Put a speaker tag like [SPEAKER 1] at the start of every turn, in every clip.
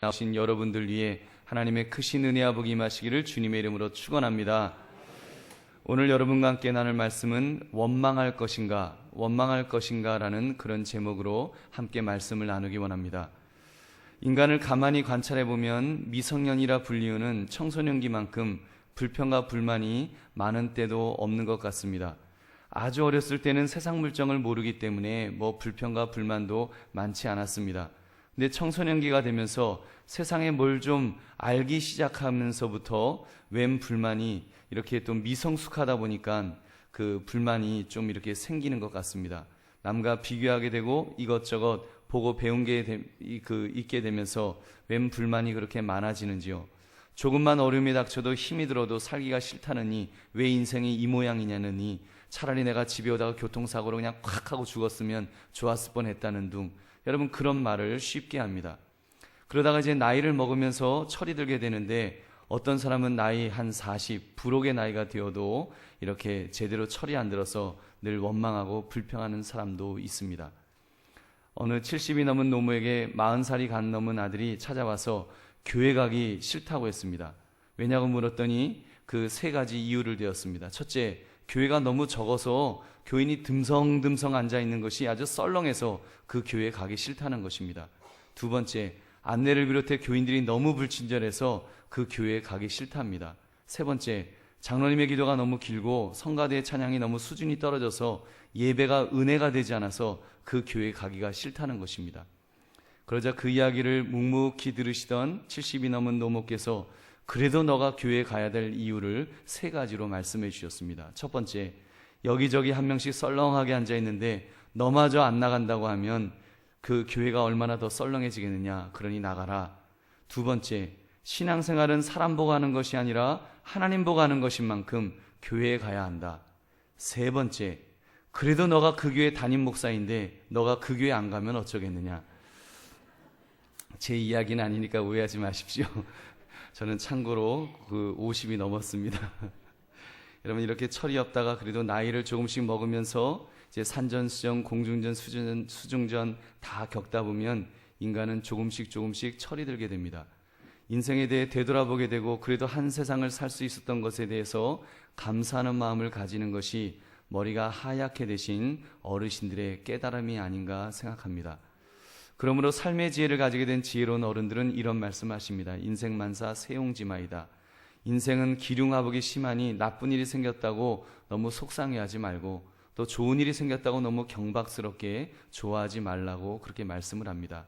[SPEAKER 1] 나오신 여러분들 위해 하나님의 크신 은혜와 복이 임하시기를 주님의 이름으로 축원합니다. 오늘 여러분과 함께 나눌 말씀은 원망할 것인가 라는 그런 제목으로 함께 말씀을 나누기 원합니다. 인간을 가만히 관찰해 보면 미성년이라 불리우는 청소년기만큼 불평과 불만이 많은 때도 없는 것 같습니다. 아주 어렸을 때는 세상 물정을 모르기 때문에 불평과 불만도 많지 않았습니다. 근데 청소년기가 되면서 세상에 뭘 좀 알기 시작하면서부터 웬 불만이 이렇게 또 미성숙하다 보니까 그 불만이 좀 이렇게 생기는 것 같습니다. 남과 비교하게 되고 이것저것 보고 배운 게 있게 되면서 웬 불만이 그렇게 많아지는지요. 조금만 어려움이 닥쳐도 힘이 들어도 살기가 싫다느니 왜 인생이 이 모양이냐느니 차라리 내가 집에 오다가 교통사고로 그냥 콱 하고 죽었으면 좋았을 뻔했다는 둥. 여러분, 그런 말을 쉽게 합니다. 그러다가 이제 나이를 먹으면서 철이 들게 되는데 어떤 사람은 나이 한 40, 불혹의 나이가 되어도 이렇게 제대로 철이 안 들어서 늘 원망하고 불평하는 사람도 있습니다. 어느 70이 넘은 노모에게 40살이 간 넘은 아들이 찾아와서 교회 가기 싫다고 했습니다. 왜냐고 물었더니 그 세 가지 이유를 대었습니다. 첫째, 교회가 너무 적어서 교인이 듬성듬성 앉아있는 것이 아주 썰렁해서 그 교회에 가기 싫다는 것입니다. 두 번째, 안내를 비롯해 교인들이 너무 불친절해서 그 교회에 가기 싫답니다. 세 번째, 장로님의 기도가 너무 길고 성가대의 찬양이 너무 수준이 떨어져서 예배가 은혜가 되지 않아서 그 교회에 가기가 싫다는 것입니다. 그러자 그 이야기를 묵묵히 들으시던 70이 넘은 노모께서 그래도 너가 교회에 가야 될 이유를 세 가지로 말씀해 주셨습니다. 첫 번째, 여기저기 한 명씩 썰렁하게 앉아있는데 너마저 안 나간다고 하면 그 교회가 얼마나 더 썰렁해지겠느냐, 그러니 나가라. 두 번째, 신앙생활은 사람 보고 하는 것이 아니라 하나님 보고 하는 것인 만큼 교회에 가야 한다. 세 번째, 그래도 너가 그 교회 담임 목사인데 너가 그 교회 안 가면 어쩌겠느냐. 제 이야기는 아니니까 오해하지 마십시오. 저는 참고로 50이 넘었습니다. 여러분, 이렇게 철이 없다가 그래도 나이를 조금씩 먹으면서 이제 산전수전, 공중전, 수중전 다 겪다 보면 인간은 조금씩 철이 들게 됩니다. 인생에 대해 되돌아보게 되고 그래도 한 세상을 살 수 있었던 것에 대해서 감사하는 마음을 가지는 것이 머리가 하얗게 되신 어르신들의 깨달음이 아닌가 생각합니다. 그러므로 삶의 지혜를 가지게 된 지혜로운 어른들은 이런 말씀하십니다. 인생만사 세용지마이다. 인생은 기륭화복이 심하니 나쁜 일이 생겼다고 너무 속상해하지 말고 또 좋은 일이 생겼다고 너무 경박스럽게 좋아하지 말라고 그렇게 말씀을 합니다.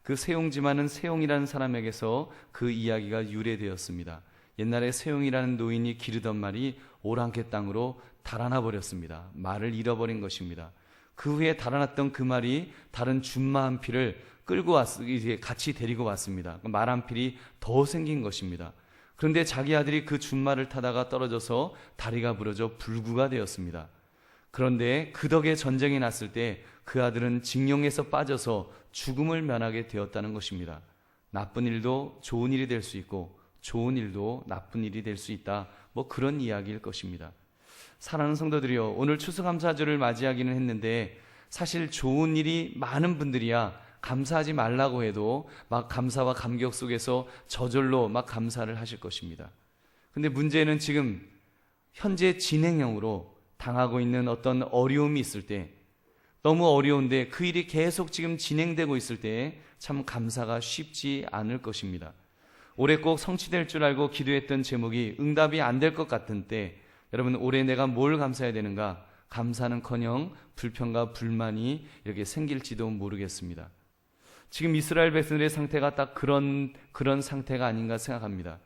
[SPEAKER 1] 그 세용지마는 세용이라는 사람에게서 그 이야기가 유래되었습니다. 옛날에 세용이라는 노인이 기르던 말이 오랑캐 땅으로 달아나 버렸습니다. 말을 잃어버린 것입니다. 그 후에 달아났던 그 말이 다른 준마 한 필을 끌고 같이 데리고 왔습니다. 말 한 필이 더 생긴 것입니다. 그런데 자기 아들이 그 준마를 타다가 떨어져서 다리가 부러져 불구가 되었습니다. 그런데 그 덕에 전쟁이 났을 때 그 아들은 징용에서 빠져서 죽음을 면하게 되었다는 것입니다. 나쁜 일도 좋은 일이 될 수 있고 좋은 일도 나쁜 일이 될 수 있다. 그런 이야기일 것입니다. 사랑하는 성도들이요, 오늘 추수감사절을 맞이하기는 했는데 사실 좋은 일이 많은 분들이야 감사하지 말라고 해도 막 감사와 감격 속에서 저절로 막 감사를 하실 것입니다. 근데 문제는 지금 현재 진행형으로 당하고 있는 어떤 어려움이 있을 때, 너무 어려운데 그 일이 계속 지금 진행되고 있을 때 참 감사가 쉽지 않을 것입니다. 올해 꼭 성취될 줄 알고 기도했던 제목이 응답이 안 될 것 같은 때, 여러분, 올해 내가 뭘 감사해야 되는가? 감사는커녕 불평과 불만이 이렇게 생길지도 모르겠습니다. 지금 이스라엘 백성들의 상태가 딱 그런 상태가 아닌가 생각합니다.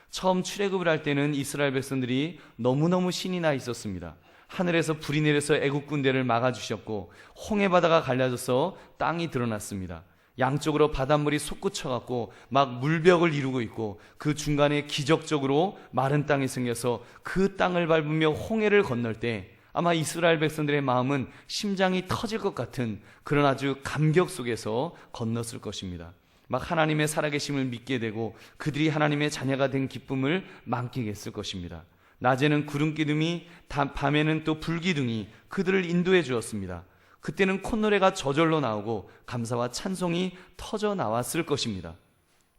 [SPEAKER 1] 처음 출애굽을 할 때는 이스라엘 백성들이 너무너무 신이 나 있었습니다. 하늘에서 불이 내려서 애국 군대를 막아주셨고 홍해 바다가 갈라져서 땅이 드러났습니다. 양쪽으로 바닷물이 솟구쳐갖고 막 물벽을 이루고 있고 그 중간에 기적적으로 마른 땅이 생겨서 그 땅을 밟으며 홍해를 건널 때 아마 이스라엘 백성들의 마음은 심장이 터질 것 같은 그런 아주 감격 속에서 건넜을 것입니다. 막 하나님의 살아계심을 믿게 되고 그들이 하나님의 자녀가 된 기쁨을 만끽했을 것입니다. 낮에는 구름 기둥이, 밤에는 또 불기둥이 그들을 인도해 주었습니다. 그때는 콧노래가 저절로 나오고 감사와 찬송이 터져 나왔을 것입니다.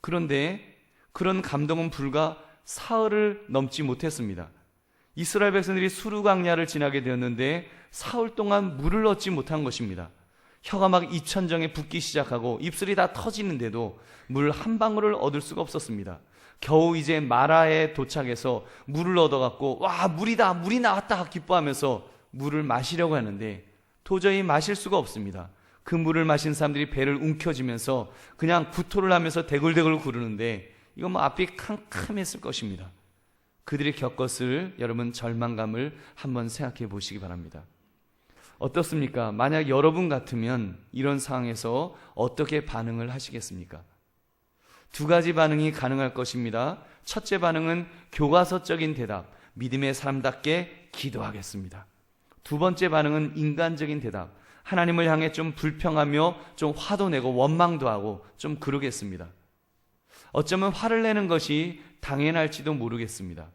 [SPEAKER 1] 그런데 그런 감동은 불과 사흘을 넘지 못했습니다. 이스라엘 백성들이 수르 광야를 지나게 되었는데 사흘 동안 물을 얻지 못한 것입니다. 혀가 막 입천정에 붓기 시작하고 입술이 다 터지는데도 물 한 방울을 얻을 수가 없었습니다. 겨우 이제 마라에 도착해서 물을 얻어갖고 와, 물이다, 물이 나왔다 기뻐하면서 물을 마시려고 하는데 도저히 마실 수가 없습니다. 그 물을 마신 사람들이 배를 움켜쥐면서 그냥 구토를 하면서 대굴대굴 구르는데 이거 뭐 앞이 캄캄했을 것입니다. 그들이 겪었을 여러분 절망감을 한번 생각해 보시기 바랍니다. 어떻습니까? 만약 여러분 같으면 이런 상황에서 어떻게 반응을 하시겠습니까? 두 가지 반응이 가능할 것입니다. 첫째 반응은 교과서적인 대답, 믿음의 사람답게 기도하겠습니다. 두 번째 반응은 인간적인 대답, 하나님을 향해 좀 불평하며 좀 화도 내고 원망도 하고 좀 그러겠습니다. 어쩌면 화를 내는 것이 당연할지도 모르겠습니다.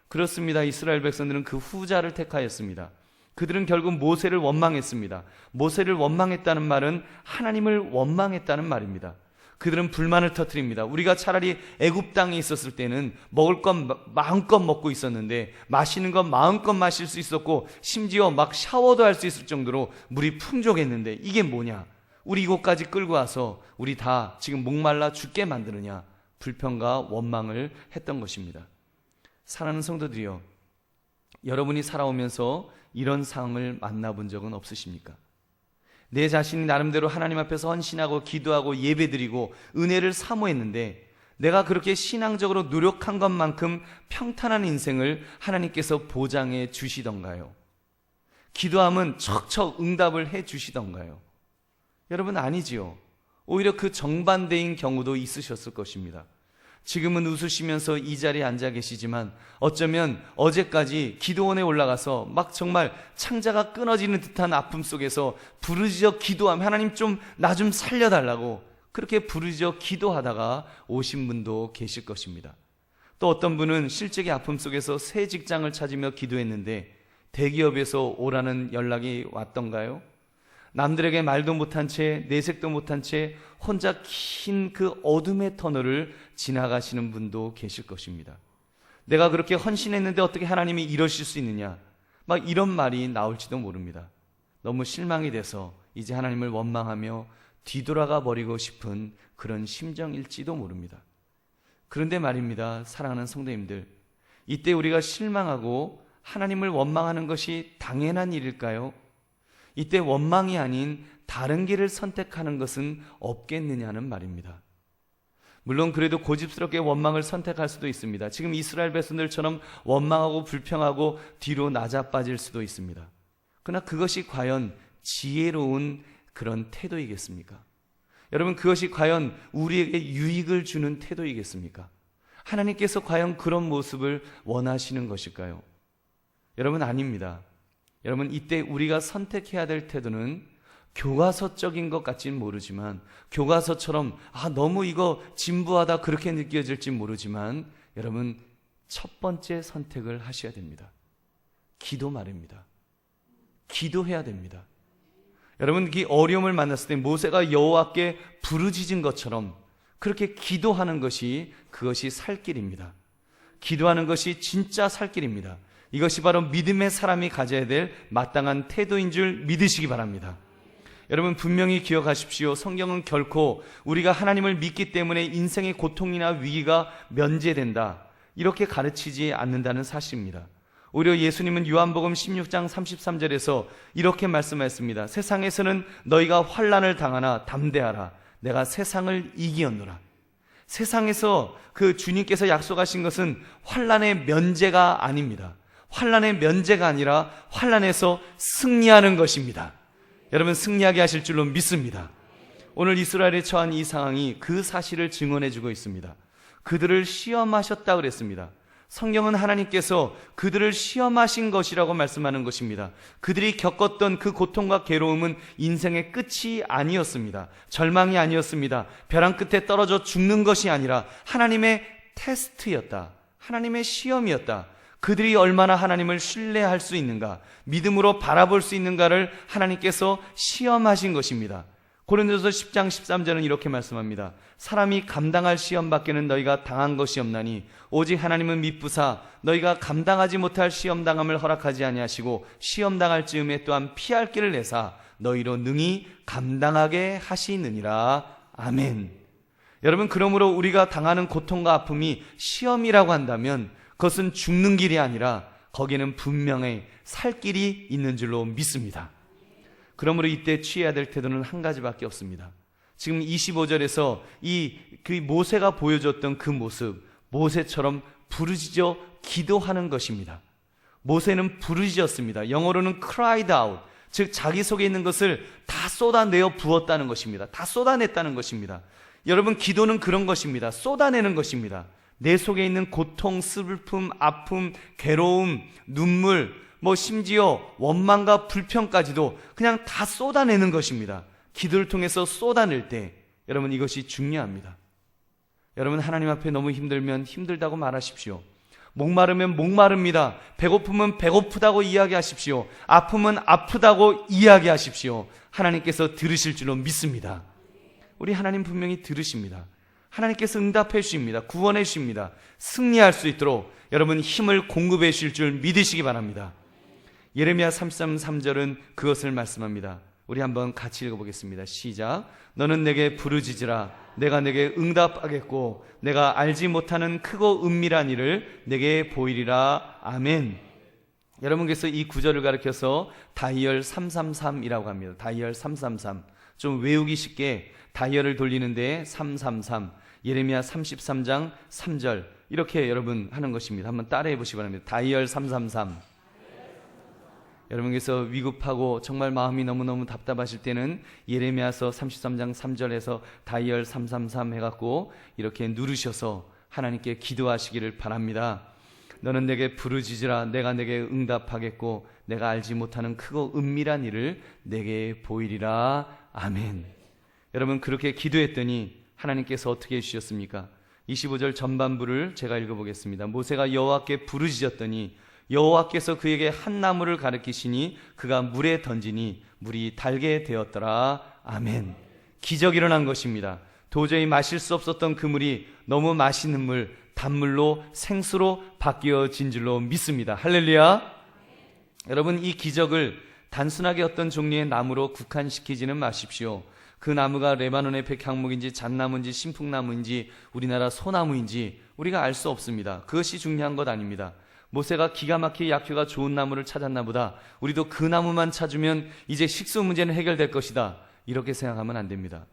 [SPEAKER 1] 그렇습니다. 이스라엘 백성들은 그 후자를 택하였습니다. 그들은 결국 모세를 원망했습니다. 모세를 원망했다는 말은 하나님을 원망했다는 말입니다. 그들은 불만을 터뜨립니다. 우리가 차라리 애굽 땅에 있었을 때는 먹을 것 마음껏 먹고 있었는데 마시는 것 마음껏 마실 수 있었고 심지어 막 샤워도 할 수 있을 정도로 물이 풍족했는데 이게 뭐냐? 우리 이곳까지 끌고 와서 우리 다 지금 목말라 죽게 만드느냐? 불평과 원망을 했던 것입니다. 사랑하는 성도들이여, 여러분이 살아오면서 이런 상황을 만나본 적은 없으십니까? 내 자신이 나름대로 하나님 앞에서 헌신하고 기도하고 예배드리고 은혜를 사모했는데 내가 그렇게 신앙적으로 노력한 것만큼 평탄한 인생을 하나님께서 보장해 주시던가요? 기도하면 척척 응답을 해 주시던가요? 여러분, 아니지요. 오히려 그 정반대인 경우도 있으셨을 것입니다. 지금은 웃으시면서 이 자리에 앉아 계시지만 어쩌면 어제까지 기도원에 올라가서 막 정말 창자가 끊어지는 듯한 아픔 속에서 부르짖어 기도하며 하나님 좀 나 좀 살려달라고 그렇게 부르짖어 기도하다가 오신 분도 계실 것입니다. 또 어떤 분은 실직의 아픔 속에서 새 직장을 찾으며 기도했는데 대기업에서 오라는 연락이 왔던가요? 남들에게 말도 못한 채 내색도 못한 채 혼자 긴 그 어둠의 터널을 지나가시는 분도 계실 것입니다. 내가 그렇게 헌신했는데 어떻게 하나님이 이러실 수 있느냐? 막 이런 말이 나올지도 모릅니다. 너무 실망이 돼서 이제 하나님을 원망하며 뒤돌아가 버리고 싶은 그런 심정일지도 모릅니다. 그런데 말입니다, 사랑하는 성도님들, 이때 우리가 실망하고 하나님을 원망하는 것이 당연한 일일까요? 이때 원망이 아닌 다른 길을 선택하는 것은 없겠느냐는 말입니다. 물론 그래도 고집스럽게 원망을 선택할 수도 있습니다. 지금 이스라엘 백성들처럼 원망하고 불평하고 뒤로 낮아빠질 수도 있습니다. 그러나 그것이 과연 지혜로운 그런 태도이겠습니까? 여러분, 그것이 과연 우리에게 유익을 주는 태도이겠습니까? 하나님께서 과연 그런 모습을 원하시는 것일까요? 여러분, 아닙니다. 여러분, 이때 우리가 선택해야 될 태도는 교과서적인 것 같지는 모르지만 교과서처럼 너무 이거 진부하다 그렇게 느껴질지 모르지만 여러분, 첫 번째 선택을 하셔야 됩니다. 기도 말입니다. 기도해야 됩니다. 여러분, 이 어려움을 만났을 때 모세가 여호와께 부르짖은 것처럼 그렇게 기도하는 것이 그것이 살 길입니다. 기도하는 것이 진짜 살 길입니다. 이것이 바로 믿음의 사람이 가져야 될 마땅한 태도인 줄 믿으시기 바랍니다. 여러분, 분명히 기억하십시오. 성경은 결코 우리가 하나님을 믿기 때문에 인생의 고통이나 위기가 면제된다 이렇게 가르치지 않는다는 사실입니다. 오히려 예수님은 요한복음 16장 33절에서 이렇게 말씀하셨습니다. 세상에서는 너희가 환난을 당하나 담대하라. 내가 세상을 이기었노라. 세상에서 그 주님께서 약속하신 것은 환난의 면제가 아닙니다. 환난의 면제가 아니라 환난에서 승리하는 것입니다. 여러분, 승리하게 하실 줄로 믿습니다. 오늘 이스라엘에 처한 이 상황이 그 사실을 증언해주고 있습니다. 그들을 시험하셨다고 그랬습니다. 성경은 하나님께서 그들을 시험하신 것이라고 말씀하는 것입니다. 그들이 겪었던 그 고통과 괴로움은 인생의 끝이 아니었습니다. 절망이 아니었습니다. 벼랑 끝에 떨어져 죽는 것이 아니라 하나님의 테스트였다. 하나님의 시험이었다. 그들이 얼마나 하나님을 신뢰할 수 있는가, 믿음으로 바라볼 수 있는가를 하나님께서 시험하신 것입니다. 고린도서 10장 13절은 이렇게 말씀합니다. 사람이 감당할 시험 밖에는 너희가 당한 것이 없나니 오직 하나님은 미쁘사 너희가 감당하지 못할 시험 당함을 허락하지 아니하시고 시험 당할 즈음에 또한 피할 길을 내사 너희로 능히 감당하게 하시느니라. 아멘. 여러분, 그러므로 우리가 당하는 고통과 아픔이 시험이라고 한다면 그것은 죽는 길이 아니라 거기에는 분명히 살 길이 있는 줄로 믿습니다. 그러므로 이때 취해야 될 태도는 한 가지밖에 없습니다. 지금 25절에서 그 모세가 보여줬던 그 모습, 모세처럼 부르짖어 기도하는 것입니다. 모세는 부르짖었습니다. 영어로는 cried out, 즉 자기 속에 있는 것을 다 쏟아내어 부었다는 것입니다. 다 쏟아냈다는 것입니다. 여러분, 기도는 그런 것입니다. 쏟아내는 것입니다. 내 속에 있는 고통, 슬픔, 아픔, 괴로움, 눈물, 심지어 원망과 불평까지도 그냥 다 쏟아내는 것입니다. 기도를 통해서 쏟아낼 때 여러분, 이것이 중요합니다. 여러분, 하나님 앞에 너무 힘들면 힘들다고 말하십시오. 목마르면 목마릅니다. 배고프면 배고프다고 이야기하십시오. 아프면 아프다고 이야기하십시오. 하나님께서 들으실 줄로 믿습니다. 우리 하나님 분명히 들으십니다. 하나님께서 응답해 주십니다. 구원해 주십니다. 승리할 수 있도록 여러분 힘을 공급해 주실 줄 믿으시기 바랍니다. 예레미야 33, 3절은 그것을 말씀합니다. 우리 한번 같이 읽어보겠습니다. 시작. 너는 내게 부르짖으라. 내가 내게 응답하겠고 내가 알지 못하는 크고 은밀한 일을 내게 보이리라. 아멘. 여러분께서 이 구절을 가리켜서 다이얼 333이라고 합니다. 다이얼 333. 좀 외우기 쉽게 다이얼을 돌리는데 333, 예레미야 33장 3절 이렇게 여러분 하는 것입니다. 한번 따라해 보시기 바랍니다. 다이얼 333. 여러분께서 위급하고 정말 마음이 너무너무 답답하실 때는 예레미야서 33장 3절에서 다이얼 333 해갖고 이렇게 누르셔서 하나님께 기도하시기를 바랍니다. 너는 내게 부르짖으라. 내가 내게 응답하겠고 내가 알지 못하는 크고 은밀한 일을 내게 보이리라. 아멘. 여러분, 그렇게 기도했더니 하나님께서 어떻게 해주셨습니까? 25절 전반부를 제가 읽어보겠습니다. 모세가 여호와께 부르짖었더니 여호와께서 그에게 한 나무를 가르치시니 그가 물에 던지니 물이 달게 되었더라. 아멘. 기적이 일어난 것입니다. 도저히 마실 수 없었던 그 물이 너무 맛있는 물, 단물로 생수로 바뀌어진 줄로 믿습니다. 할렐루야. 여러분, 이 기적을 단순하게 어떤 종류의 나무로 국한시키지는 마십시오. 그 나무가 레바논의 백향목인지 잣나무인지 신풍나무인지 우리나라 소나무인지 우리가 알 수 없습니다. 그것이 중요한 것 아닙니다. 모세가 기가 막히게 약효가 좋은 나무를 찾았나 보다. 우리도 그 나무만 찾으면 이제 식수 문제는 해결될 것이다. 이렇게 생각하면 안 됩니다.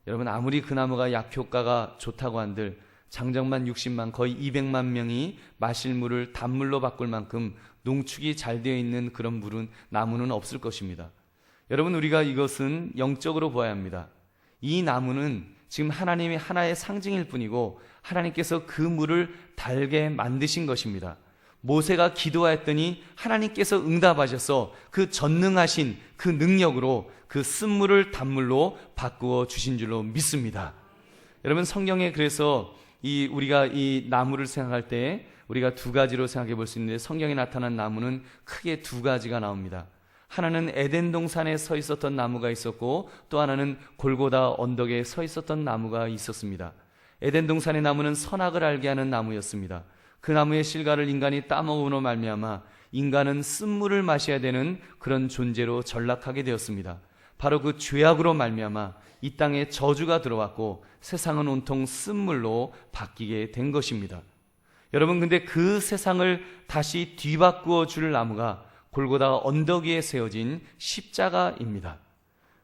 [SPEAKER 1] 여러분, 아무리 그 나무가 약효가가 좋다고 한들 장정만 60만 거의 200만 명이 마실 물을 단물로 바꿀 만큼 농축이 잘 되어 있는 그런 물은 나무는 없을 것입니다. 여러분, 우리가 이것은 영적으로 보아야 합니다. 이 나무는 지금 하나님의 하나의 상징일 뿐이고 하나님께서 그 물을 달게 만드신 것입니다. 모세가 기도하였더니 하나님께서 응답하셔서 그 전능하신 그 능력으로 그 쓴물을 단물로 바꾸어 주신 줄로 믿습니다. 여러분, 성경에 그래서 우리가 이 나무를 생각할 때 우리가 두 가지로 생각해 볼 수 있는데 성경에 나타난 나무는 크게 두 가지가 나옵니다. 하나는 에덴 동산에 서 있었던 나무가 있었고 또 하나는 골고다 언덕에 서 있었던 나무가 있었습니다. 에덴 동산의 나무는 선악을 알게 하는 나무였습니다. 그 나무의 실과를 인간이 따먹음으로 말미암아 인간은 쓴물을 마셔야 되는 그런 존재로 전락하게 되었습니다. 바로 그 죄악으로 말미암아 이 땅에 저주가 들어왔고 세상은 온통 쓴물로 바뀌게 된 것입니다. 여러분, 근데 그 세상을 다시 뒤바꾸어 줄 나무가 골고다 언덕 위에 세워진 십자가입니다.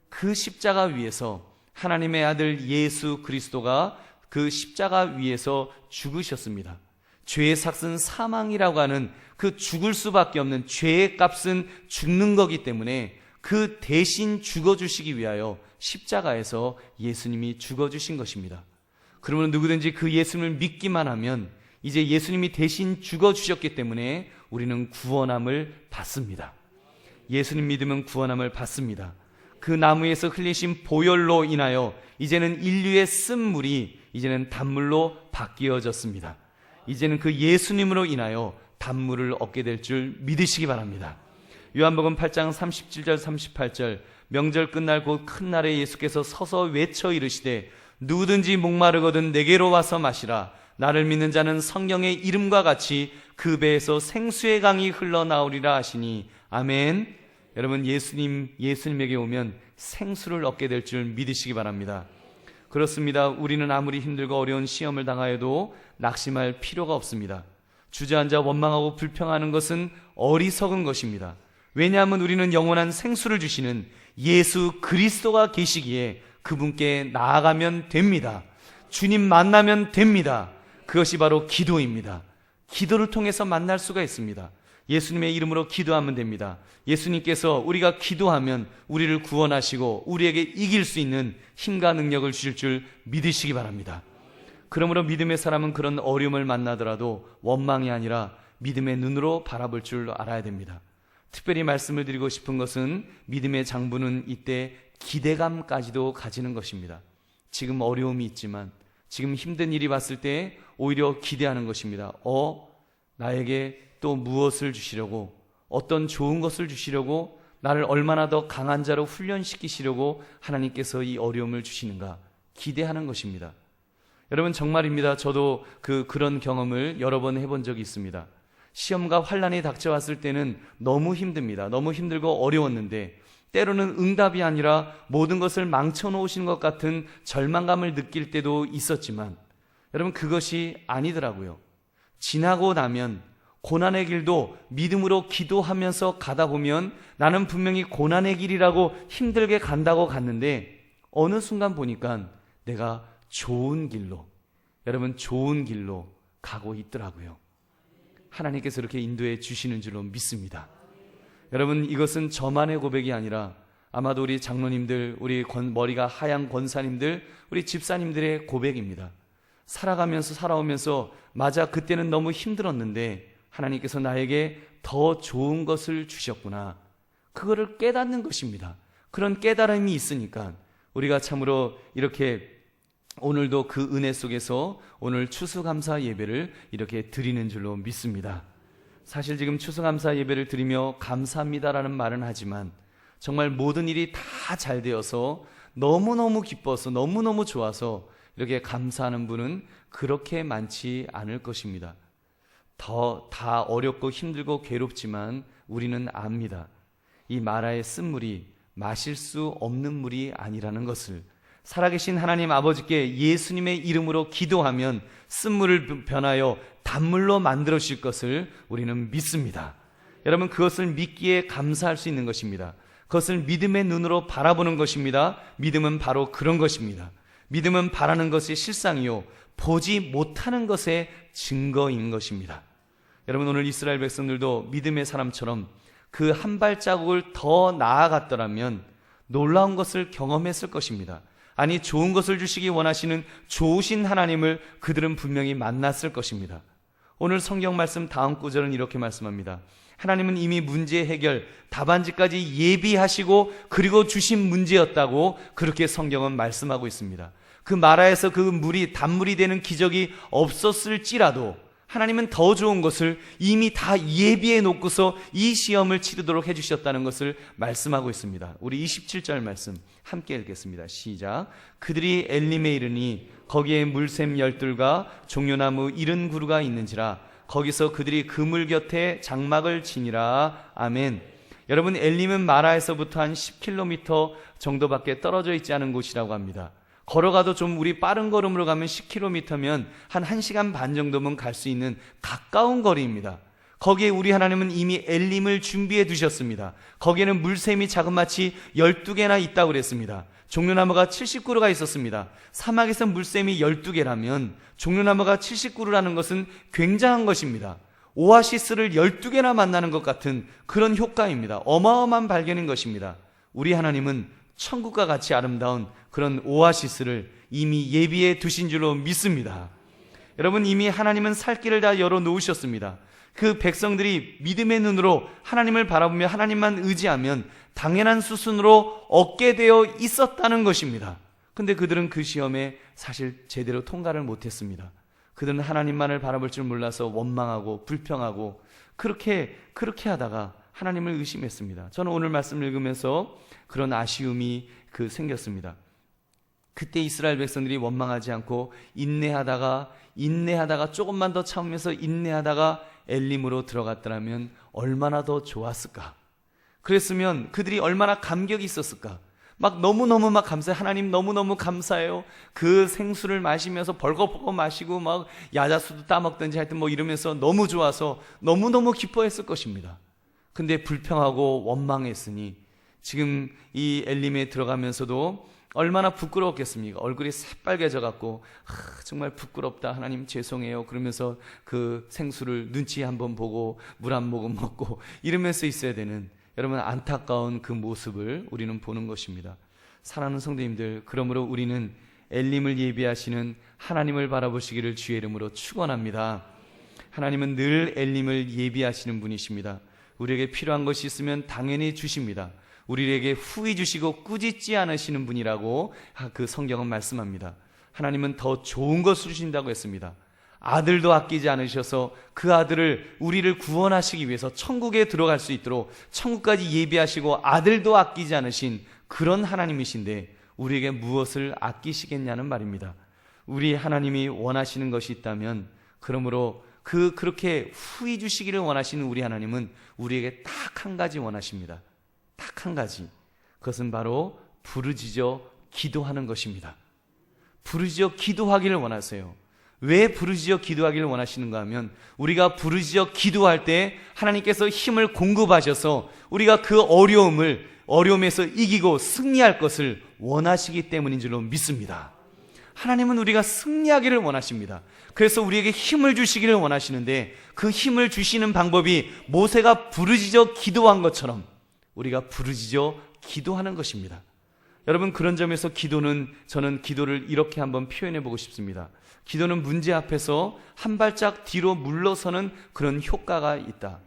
[SPEAKER 1] 그 십자가 위에서 하나님의 아들 예수 그리스도가 그 십자가 위에서 죽으셨습니다. 죄의 삭은 사망이라고 하는 그 죽을 수밖에 없는 죄의 값은 죽는 거기 때문에 그 대신 죽어주시기 위하여 십자가에서 예수님이 죽어주신 것입니다. 그러면 누구든지 그 예수님을 믿기만 하면 이제 예수님이 대신 죽어주셨기 때문에 우리는 구원함을 받습니다. 예수님 믿으면 구원함을 받습니다. 그 나무에서 흘리신 보혈로 인하여 이제는 인류의 쓴물이 이제는 단물로 바뀌어졌습니다. 이제는 그 예수님으로 인하여 단물을 얻게 될 줄 믿으시기 바랍니다. 요한복음 8장 37절 38절 명절 끝날 곧 큰 날에 예수께서 서서 외쳐 이르시되 누구든지 목마르거든 내게로 와서 마시라. 나를 믿는 자는 성경의 이름과 같이 그 배에서 생수의 강이 흘러나오리라 하시니 아멘. 여러분, 예수님에게 오면 생수를 얻게 될 줄 믿으시기 바랍니다. 그렇습니다. 우리는 아무리 힘들고 어려운 시험을 당하여도 낙심할 필요가 없습니다. 주저앉아 원망하고 불평하는 것은 어리석은 것입니다. 왜냐하면 우리는 영원한 생수를 주시는 예수 그리스도가 계시기에 그분께 나아가면 됩니다. 주님 만나면 됩니다. 그것이 바로 기도입니다. 기도를 통해서 만날 수가 있습니다. 예수님의 이름으로 기도하면 됩니다. 예수님께서 우리가 기도하면 우리를 구원하시고 우리에게 이길 수 있는 힘과 능력을 주실 줄 믿으시기 바랍니다. 그러므로 믿음의 사람은 그런 어려움을 만나더라도 원망이 아니라 믿음의 눈으로 바라볼 줄 알아야 됩니다. 특별히 말씀을 드리고 싶은 것은 믿음의 장부는 이때 기대감까지도 가지는 것입니다. 지금 어려움이 있지만, 지금 힘든 일이 왔을 때 오히려 기대하는 것입니다. 나에게 또 무엇을 주시려고, 어떤 좋은 것을 주시려고, 나를 얼마나 더 강한 자로 훈련시키시려고 하나님께서 이 어려움을 주시는가 기대하는 것입니다. 여러분, 정말입니다. 저도 그런 경험을 여러 번 해본 적이 있습니다. 시험과 환난이 닥쳐왔을 때는 너무 힘듭니다. 너무 힘들고 어려웠는데 때로는 응답이 아니라 모든 것을 망쳐놓으시는 것 같은 절망감을 느낄 때도 있었지만 여러분, 그것이 아니더라고요. 지나고 나면 고난의 길도 믿음으로 기도하면서 가다 보면 나는 분명히 고난의 길이라고 힘들게 간다고 갔는데 어느 순간 보니까 내가 좋은 길로, 여러분, 좋은 길로 가고 있더라고요. 하나님께서 이렇게 인도해 주시는 줄로 믿습니다. 여러분, 이것은 저만의 고백이 아니라 아마도 우리 장로님들, 우리 머리가 하얀 권사님들, 우리 집사님들의 고백입니다. 살아오면서 맞아, 그때는 너무 힘들었는데 하나님께서 나에게 더 좋은 것을 주셨구나, 그거를 깨닫는 것입니다. 그런 깨달음이 있으니까 우리가 참으로 이렇게 오늘도 그 은혜 속에서 오늘 추수감사 예배를 이렇게 드리는 줄로 믿습니다. 사실 지금 추수감사 예배를 드리며 감사합니다라는 말은 하지만 정말 모든 일이 다 잘 되어서 너무너무 기뻐서 너무너무 좋아서 이렇게 감사하는 분은 그렇게 많지 않을 것입니다. 다 어렵고 힘들고 괴롭지만 우리는 압니다. 이 마라의 쓴물이 마실 수 없는 물이 아니라는 것을, 살아계신 하나님 아버지께 예수님의 이름으로 기도하면 쓴물을 변하여 단물로 만들어 주실 것을 우리는 믿습니다. 여러분, 그것을 믿기에 감사할 수 있는 것입니다. 그것을 믿음의 눈으로 바라보는 것입니다. 믿음은 바로 그런 것입니다. 믿음은 바라는 것이 실상이요 보지 못하는 것의 증거인 것입니다. 여러분, 오늘 이스라엘 백성들도 믿음의 사람처럼 그 한 발자국을 더 나아갔더라면 놀라운 것을 경험했을 것입니다. 아니, 좋은 것을 주시기 원하시는 좋으신 하나님을 그들은 분명히 만났을 것입니다. 오늘 성경 말씀 다음 구절은 이렇게 말씀합니다. 하나님은 이미 문제 해결, 답안지까지 예비하시고 그리고 주신 문제였다고 그렇게 성경은 말씀하고 있습니다. 그 마라에서 그 물이 단물이 되는 기적이 없었을지라도 하나님은 더 좋은 것을 이미 다 예비해 놓고서 이 시험을 치르도록 해주셨다는 것을 말씀하고 있습니다. 우리 27절 말씀 함께 읽겠습니다. 시작. 그들이 엘림에 이르니 거기에 물샘 12과 종려나무 70그루가 있는지라 거기서 그들이 그물 곁에 장막을 치니라. 아멘. 여러분, 엘림은 마라에서부터 한 10km 정도밖에 떨어져 있지 않은 곳이라고 합니다. 걸어가도 좀 우리 빠른 걸음으로 가면 10km면 한 1시간 반 정도면 갈 수 있는 가까운 거리입니다. 거기에 우리 하나님은 이미 엘림을 준비해 두셨습니다. 거기에는 물샘이 자그마치 12개나 있다고 그랬습니다. 종려나무가 70그루가 있었습니다. 사막에서 물샘이 12개라면 종려나무가 70그루라는 것은 굉장한 것입니다. 오아시스를 12개나 만나는 것 같은 그런 효과입니다. 어마어마한 발견인 것입니다. 우리 하나님은 천국과 같이 아름다운 그런 오아시스를 이미 예비해 두신 줄로 믿습니다. 여러분, 이미 하나님은 살 길을 다 열어놓으셨습니다. 그 백성들이 믿음의 눈으로 하나님을 바라보며 하나님만 의지하면 당연한 수순으로 얻게 되어 있었다는 것입니다. 근데 그들은 그 시험에 사실 제대로 통과를 못했습니다. 그들은 하나님만을 바라볼 줄 몰라서 원망하고 불평하고 그렇게 하다가 하나님을 의심했습니다. 저는 오늘 말씀을 읽으면서 그런 아쉬움이 생겼습니다. 그때 이스라엘 백성들이 원망하지 않고 인내하다가 조금만 더 참으면서 인내하다가 엘림으로 들어갔더라면 얼마나 더 좋았을까? 그랬으면 그들이 얼마나 감격이 있었을까? 막 너무너무 막 감사해. 하나님 너무너무 감사해요. 그 생수를 마시면서 벌컥벌컥 마시고 막 야자수도 따먹든지 하여튼 뭐 이러면서 너무 좋아서 너무너무 기뻐했을 것입니다. 근데 불평하고 원망했으니 지금 이 엘림에 들어가면서도 얼마나 부끄러웠겠습니까? 얼굴이 새빨개져 갖고 정말 부끄럽다. 하나님 죄송해요. 그러면서 그 생수를 눈치 한번 보고 물 한 모금 먹고 이러면서 있어야 되는 여러분 안타까운 그 모습을 우리는 보는 것입니다. 사랑하는 성도님들, 그러므로 우리는 엘림을 예비하시는 하나님을 바라보시기를 주의 이름으로 축원합니다. 하나님은 늘 엘림을 예비하시는 분이십니다. 우리에게 필요한 것이 있으면 당연히 주십니다. 우리에게 후히 주시고 꾸짖지 않으시는 분이라고 그 성경은 말씀합니다. 하나님은 더 좋은 것을 주신다고 했습니다. 아들도 아끼지 않으셔서 그 아들을 우리를 구원하시기 위해서 천국에 들어갈 수 있도록 천국까지 예비하시고 아들도 아끼지 않으신 그런 하나님이신데 우리에게 무엇을 아끼시겠냐는 말입니다. 우리 하나님이 원하시는 것이 있다면 그러므로 그렇게 후히 주시기를 원하시는 우리 하나님은 우리에게 딱 한 가지 원하십니다. 딱 한 가지. 그것은 바로 부르짖어 기도하는 것입니다. 부르짖어 기도하기를 원하세요. 왜 부르짖어 기도하기를 원하시는가 하면 우리가 부르짖어 기도할 때 하나님께서 힘을 공급하셔서 우리가 그 어려움에서 이기고 승리할 것을 원하시기 때문인 줄로 믿습니다. 하나님은 우리가 승리하기를 원하십니다. 그래서 우리에게 힘을 주시기를 원하시는데 그 힘을 주시는 방법이 모세가 부르짖어 기도한 것처럼 우리가 부르짖어 기도하는 것입니다. 여러분, 그런 점에서 저는 기도를 이렇게 한번 표현해 보고 싶습니다. 기도는 문제 앞에서 한 발짝 뒤로 물러서는 그런 효과가 있다.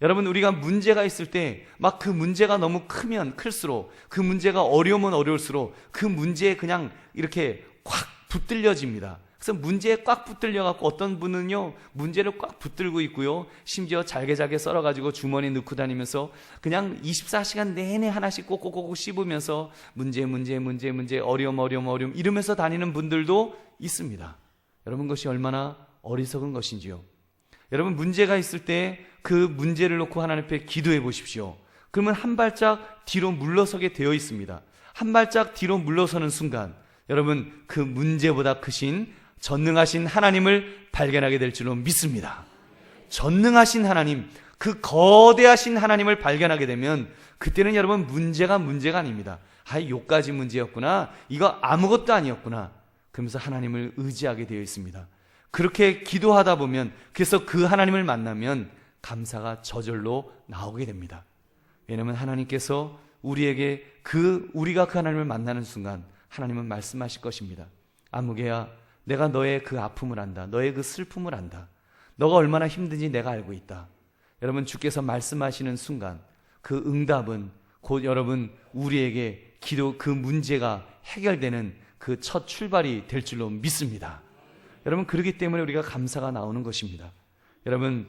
[SPEAKER 1] 여러분, 우리가 문제가 있을 때 막 그 문제가 너무 크면 클수록, 그 문제가 어려우면 어려울수록 그 문제에 그냥 이렇게 꽉 붙들려집니다. 그래서 문제에 꽉 붙들려갖고 어떤 분은요 문제를 꽉 붙들고 있고요, 심지어 잘게 썰어가지고 주머니에 넣고 다니면서 그냥 24시간 내내 하나씩 꼭꼭꼭 씹으면서 문제 어려움 이러면서 다니는 분들도 있습니다. 여러분, 그것이 얼마나 어리석은 것인지요. 여러분, 문제가 있을 때 그 문제를 놓고 하나님 앞에 기도해 보십시오. 그러면 한 발짝 뒤로 물러서게 되어 있습니다. 한 발짝 뒤로 물러서는 순간 여러분, 그 문제보다 크신 전능하신 하나님을 발견하게 될 줄로 믿습니다. 전능하신 하나님, 그 거대하신 하나님을 발견하게 되면 그때는 여러분 문제가 아닙니다. 요까지 문제였구나, 이거 아무것도 아니었구나, 그러면서 하나님을 의지하게 되어 있습니다. 그렇게 기도하다 보면, 그래서 그 하나님을 만나면 감사가 저절로 나오게 됩니다. 왜냐하면 하나님께서 우리가 그 하나님을 만나는 순간 하나님은 말씀하실 것입니다. 아무개야, 내가 너의 그 아픔을 안다. 너의 그 슬픔을 안다. 너가 얼마나 힘든지 내가 알고 있다. 여러분, 주께서 말씀하시는 순간 그 응답은 곧 여러분 우리에게 그 문제가 해결되는 그 첫 출발이 될 줄로 믿습니다. 여러분, 그렇기 때문에 우리가 감사가 나오는 것입니다. 여러분,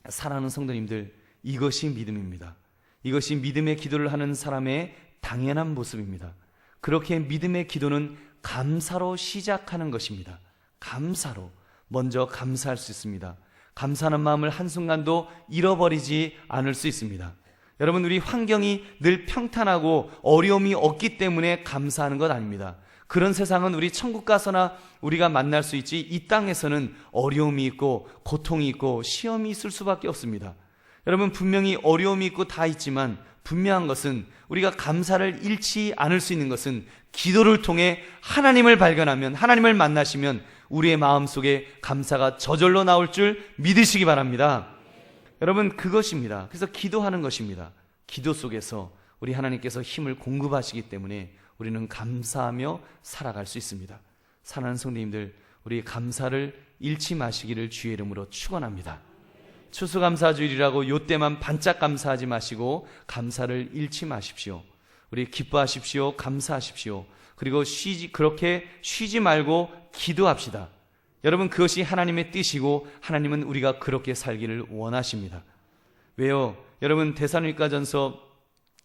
[SPEAKER 1] 사랑하는 성도님들, 이것이 믿음입니다. 이것이 믿음의 기도를 하는 사람의 당연한 모습입니다. 그렇게 믿음의 기도는 감사로 시작하는 것입니다. 감사로 먼저 감사할 수 있습니다. 감사하는 마음을 한순간도 잃어버리지 않을 수 있습니다. 여러분, 우리 환경이 늘 평탄하고 어려움이 없기 때문에 감사하는 것 아닙니다. 그런 세상은 우리 천국 가서나 우리가 만날 수 있지, 이 땅에서는 어려움이 있고 고통이 있고 시험이 있을 수밖에 없습니다. 여러분, 분명히 어려움이 있고 다 있지만 분명한 것은, 우리가 감사를 잃지 않을 수 있는 것은 기도를 통해 하나님을 발견하면, 하나님을 만나시면 우리의 마음속에 감사가 저절로 나올 줄 믿으시기 바랍니다. 여러분, 그것입니다. 그래서 기도하는 것입니다. 기도 속에서 우리 하나님께서 힘을 공급하시기 때문에 우리는 감사하며 살아갈 수 있습니다. 사랑하는 성도님들, 우리 감사를 잃지 마시기를 주의 이름으로 축원합니다. 추수감사주일이라고 요때만 반짝 감사하지 마시고 감사를 잃지 마십시오. 우리 기뻐하십시오. 감사하십시오. 그리고 그렇게 쉬지 말고 기도합시다. 여러분, 그것이 하나님의 뜻이고 하나님은 우리가 그렇게 살기를 원하십니다. 왜요? 여러분 데살로니가전서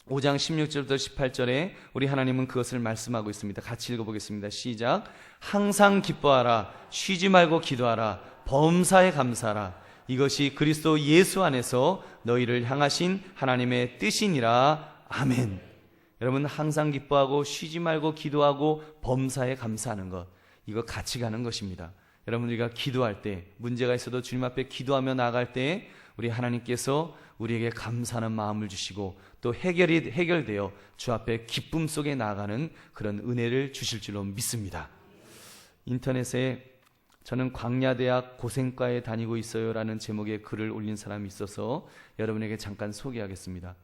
[SPEAKER 1] 5장 16절부터 18절에 우리 하나님은 그것을 말씀하고 있습니다. 같이 읽어보겠습니다. 시작. 항상 기뻐하라. 쉬지 말고 기도하라. 범사에 감사하라. 이것이 그리스도 예수 안에서 너희를 향하신 하나님의 뜻이니라. 아멘. 여러분 항상 기뻐하고 쉬지 말고 기도하고 범사에 감사하는 것, 이거 같이 가는 것입니다. 여러분 우리가 기도할 때, 문제가 있어도 주님 앞에 기도하며 나아갈 때 우리 하나님께서 우리에게 감사하는 마음을 주시고 또 해결되어 주 앞에 기쁨 속에 나아가는 그런 은혜를 주실 줄로 믿습니다. 인터넷에 저는 광야대학 고생과에 다니고 있어요 라는 제목의 글을 올린 사람이 있어서 여러분에게 잠깐 소개하겠습니다.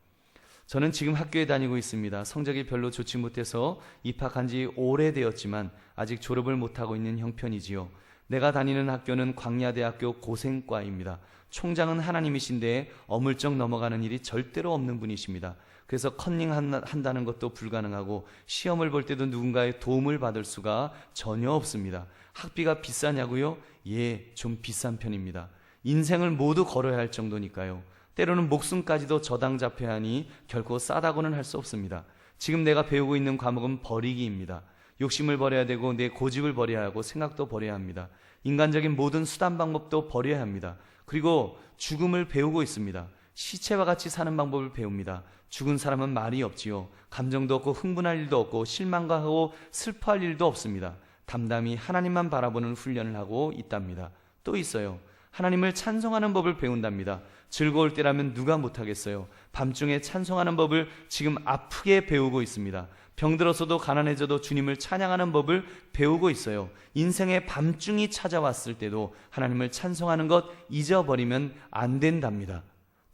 [SPEAKER 1] 저는 지금 학교에 다니고 있습니다. 성적이 별로 좋지 못해서 입학한 지 오래되었지만 아직 졸업을 못하고 있는 형편이지요. 내가 다니는 학교는 광야대학교 고생과입니다. 총장은 하나님이신데 어물쩍 넘어가는 일이 절대로 없는 분이십니다. 그래서 컨닝한다는 것도 불가능하고 시험을 볼 때도 누군가의 도움을 받을 수가 전혀 없습니다. 학비가 비싸냐고요? 예, 좀 비싼 편입니다. 인생을 모두 걸어야 할 정도니까요. 때로는 목숨까지도 저당 잡혀야 하니 결코 싸다고는 할 수 없습니다. 지금 내가 배우고 있는 과목은 버리기입니다. 욕심을 버려야 되고 내 고집을 버려야 하고 생각도 버려야 합니다. 인간적인 모든 수단 방법도 버려야 합니다. 그리고 죽음을 배우고 있습니다. 시체와 같이 사는 방법을 배웁니다. 죽은 사람은 말이 없지요. 감정도 없고 흥분할 일도 없고 실망하고 슬퍼할 일도 없습니다. 담담히 하나님만 바라보는 훈련을 하고 있답니다. 또 있어요. 하나님을 찬송하는 법을 배운답니다. 즐거울 때라면 누가 못하겠어요. 밤중에 찬송하는 법을 지금 아프게 배우고 있습니다. 병들어서도 가난해져도 주님을 찬양하는 법을 배우고 있어요. 인생의 밤중이 찾아왔을 때도 하나님을 찬송하는 것 잊어버리면 안 된답니다.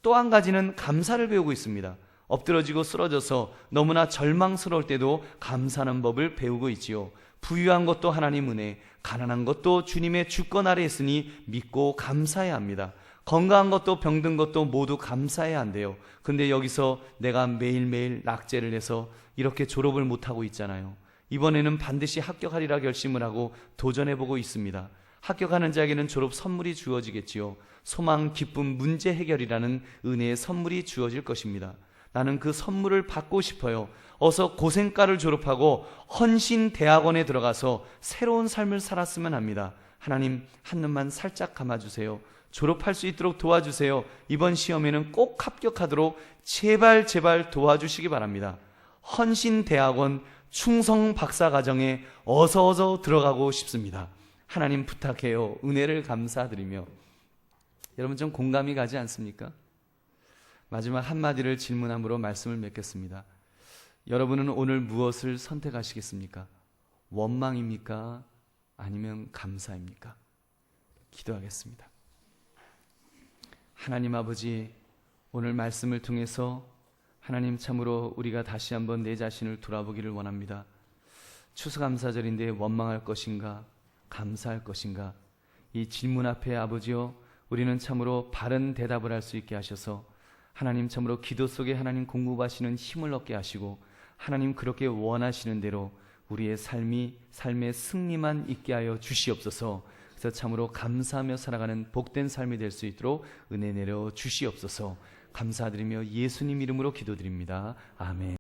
[SPEAKER 1] 또 한 가지는 감사를 배우고 있습니다. 엎드러지고 쓰러져서 너무나 절망스러울 때도 감사하는 법을 배우고 있지요. 부유한 것도 하나님 은혜, 가난한 것도 주님의 주권 아래 있으니 믿고 감사해야 합니다. 건강한 것도 병든 것도 모두 감사해야 한대요. 근데 여기서 내가 매일매일 낙제를 해서 이렇게 졸업을 못하고 있잖아요. 이번에는 반드시 합격하리라 결심을 하고 도전해보고 있습니다. 합격하는 자에게는 졸업 선물이 주어지겠지요. 소망, 기쁨, 문제 해결이라는 은혜의 선물이 주어질 것입니다. 나는 그 선물을 받고 싶어요. 어서 고생과를 졸업하고 헌신 대학원에 들어가서 새로운 삶을 살았으면 합니다. 하나님 한눈만 살짝 감아주세요. 졸업할 수 있도록 도와주세요. 이번 시험에는 꼭 합격하도록 제발 도와주시기 바랍니다. 헌신 대학원 충성 박사과정에 어서 들어가고 싶습니다. 하나님 부탁해요. 은혜를 감사드리며. 여러분 좀 공감이 가지 않습니까? 마지막 한마디를 질문함으로 말씀을 맺겠습니다. 여러분은 오늘 무엇을 선택하시겠습니까? 원망입니까? 아니면 감사입니까? 기도하겠습니다. 하나님 아버지, 오늘 말씀을 통해서 하나님 참으로 우리가 다시 한번 내 자신을 돌아보기를 원합니다. 추수감사절인데 원망할 것인가? 감사할 것인가? 이 질문 앞에 아버지여, 우리는 참으로 바른 대답을 할 수 있게 하셔서 하나님 참으로 기도 속에 하나님 공급하시는 힘을 얻게 하시고 하나님 그렇게 원하시는 대로 우리의 삶의 승리만 있게 하여 주시옵소서. 그래서 참으로 감사하며 살아가는 복된 삶이 될 수 있도록 은혜 내려 주시옵소서. 감사드리며 예수님 이름으로 기도드립니다. 아멘.